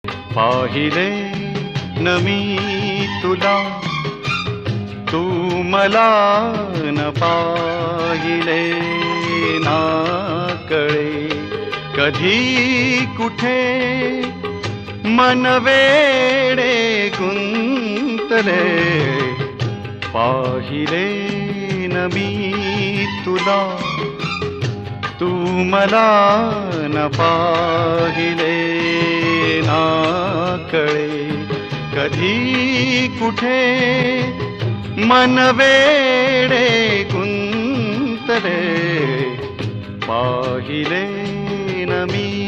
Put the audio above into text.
पाहिले न मी तुला, तू मला न पाहिले ना कळे कधी कुठे मन वेडे गुंतले. पाहिले न मी तुला, तू मला न पाहिले ना कळे कधी कुठे मन वेडे गुंतले. पाहिले न मी